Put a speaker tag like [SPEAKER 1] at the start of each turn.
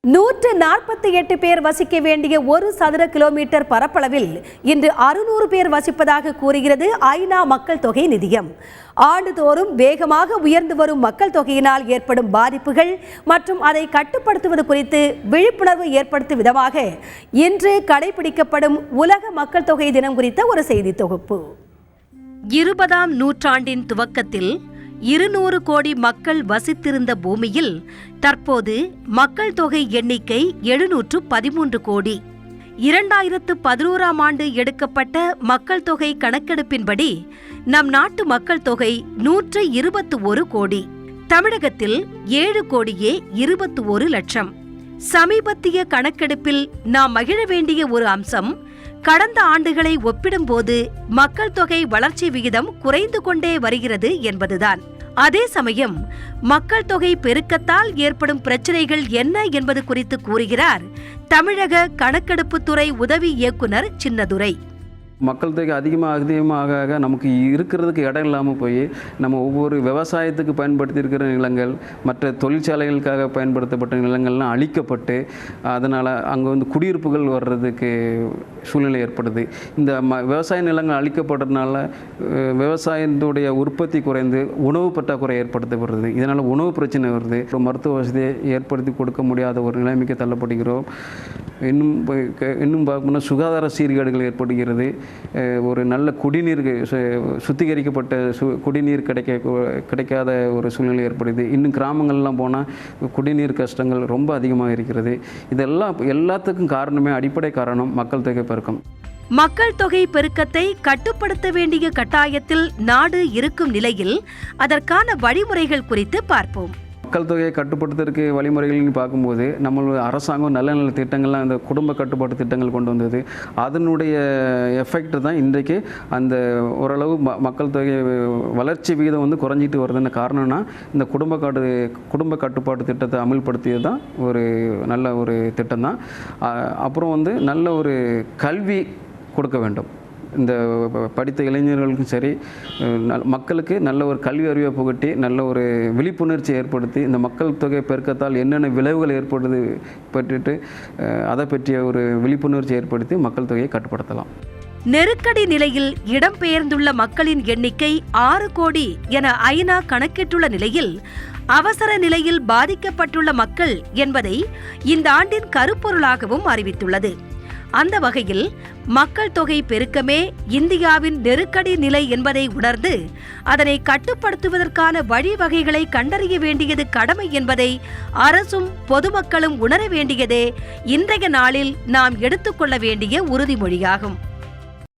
[SPEAKER 1] 148 பேர் வசிக்க வேண்டிய 1 சதுர கிலோமீட்டர் பரப்பளவில் இன்று 600 பேர் வசிப்பதாக கூறுகிறது ஐநா மக்கள் தொகை நிதியம். ஆண்டுதோறும் வேகமாக உயர்ந்து வரும் மக்கள் தொகையினால் ஏற்படும் பாதிப்புகள் மற்றும் அதை கட்டுப்படுத்துவது குறித்து விழிப்புணர்வு ஏற்படுத்தும் விதமாக இன்று கடைபிடிக்கப்படும் உலக மக்கள் தொகை தினம் குறித்த ஒரு செய்தி தொகுப்பு. 20ஆம் நூற்றாண்டின் துவக்கத்தில் 200 கோடி மக்கள் வசித்திருந்த பூமியில் தற்போது மக்கள் தொகை எண்ணிக்கை 713 கோடி. 2011ஆம் ஆண்டு எடுக்கப்பட்ட மக்கள் தொகை கணக்கெடுப்பின்படி நம் நாட்டு மக்கள் தொகை 121 கோடி. தமிழகத்தில் 7 கோடியே 21 லட்சம். சமீபத்திய கணக்கெடுப்பில் நாம் மகிழ வேண்டிய ஒரு அம்சம், கடந்த ஆண்டுகளை ஒப்பிடும்போது மக்கள் தொகை வளர்ச்சி விகிதம் குறைந்து கொண்டே வருகிறது என்பதுதான். அதே சமயம் மக்கள் தொகை பெருக்கத்தால் ஏற்படும் பிரச்சனைகள் என்ன என்பது குறித்து கூறுகிறார் தமிழக கணக்கெடுப்புத்துறை உதவி இயக்குனர் சின்னதுரை.
[SPEAKER 2] மக்கள் தொகை அதிகமாக நமக்கு இருக்கிறதுக்கு இடம் இல்லாமல் போய் நம்ம ஒவ்வொரு விவசாயத்துக்கு பயன்படுத்தி இருக்கிற நிலங்கள், மற்ற தொழிற்சாலைகளுக்காக பயன்படுத்தப்பட்ட நிலங்கள்லாம் அழிக்கப்பட்டு அதனால் அங்கே வந்து குடியிருப்புகள் வர்றதுக்கு சூழ்நிலை ஏற்படுது. இந்த விவசாய நிலங்கள் அழிக்கப்படுறதுனால விவசாயத்துடைய உற்பத்தி குறைந்து உணவு பற்றாக்குறை ஏற்படுத்தப்படுறது. இதனால் உணவு பிரச்சனை வருது. ஒரு மருத்துவ வசதியை ஏற்படுத்தி கொடுக்க முடியாத ஒரு நிலைமைக்கு தள்ளப்படுகிறோம். இன்னும் பார்க்கணும்னா சுகாதார சீர்கேடுகள் ஏற்படுகிறது. ஒரு நல்ல குடிநீர், சுத்திகரிக்கப்பட்ட குடிநீர் கிடைக்காத ஒரு சூழ்நிலை ஏற்படுது. இன்னும் கிராமங்கள்லாம் போனால் குடிநீர் கஷ்டங்கள் ரொம்ப அதிகமாக இருக்கிறது. இதெல்லாம் எல்லாத்துக்கும் காரணமே, அடிப்படை காரணம் மக்கள் தொகை பெருக்கம்.
[SPEAKER 1] மக்கள் தொகை பெருக்கத்தை கட்டுப்படுத்த வேண்டிய கட்டாயத்தில் நாடு இருக்கும் நிலையில் அதற்கான வழிமுறைகள் குறித்து பார்ப்போம்.
[SPEAKER 2] மக்கள் தொகையை கட்டுப்படுத்துறதுக்கு வழிமுறைகள்னு பார்க்கும்போது நம்மளோட அரசாங்கம் நல்ல நல்ல திட்டங்கள்லாம், அந்த குடும்ப கட்டுப்பாட்டு திட்டங்கள் கொண்டு வந்தது. அதனுடைய எஃபெக்ட் தான் இன்றைக்கு அந்த ஓரளவு மக்கள் தொகை வளர்ச்சி விகிதம் வந்து குறைஞ்சிட்டு வருதுன்னு காரணம்னா இந்த குடும்ப கட்டுப்பாட்டு திட்டத்தை அமல்படுத்தியது தான் ஒரு நல்ல ஒரு திட்டம் தான். அப்புறம் வந்து நல்ல ஒரு கல்வி கொடுக்க வேண்டும். இந்த படித்த இளைஞர்களுக்கும் சரி, மக்களுக்கு நல்ல ஒரு கல்வி அறிவை புகட்டி நல்ல ஒரு விழிப்புணர்ச்சி ஏற்படுத்தி இந்த மக்கள் தொகை பெருக்கத்தால் என்னென்ன விளைவுகள் ஏற்படுது பற்றிட்டு அதை பற்றிய ஒரு விழிப்புணர்ச்சி ஏற்படுத்தி மக்கள் தொகையை கட்டுப்படுத்தலாம்.
[SPEAKER 1] நெருக்கடி நிலையில் இடம்பெயர்ந்துள்ள மக்களின் எண்ணிக்கை 6 கோடி என ஐநா கணக்கிட்டுள்ள நிலையில் அவசர நிலையில் பாதிக்கப்பட்டுள்ள மக்கள் என்பதை இந்த ஆண்டின் கருப்பொருளாகவும் அறிவித்துள்ளது. அந்த வகையில் மக்கள் தொகை பெருக்கமே இந்தியாவின் நெருக்கடி நிலை என்பதை உணர்ந்து அதனை கட்டுப்படுத்துவதற்கான வழிவகைகளை கண்டறிய வேண்டியது கடமை என்பதை அரசும் பொதுமக்களும் உணர வேண்டியதே இன்றைய நாளில் நாம் எடுத்துக்கொள்ள வேண்டிய உறுதிமொழியாகும்.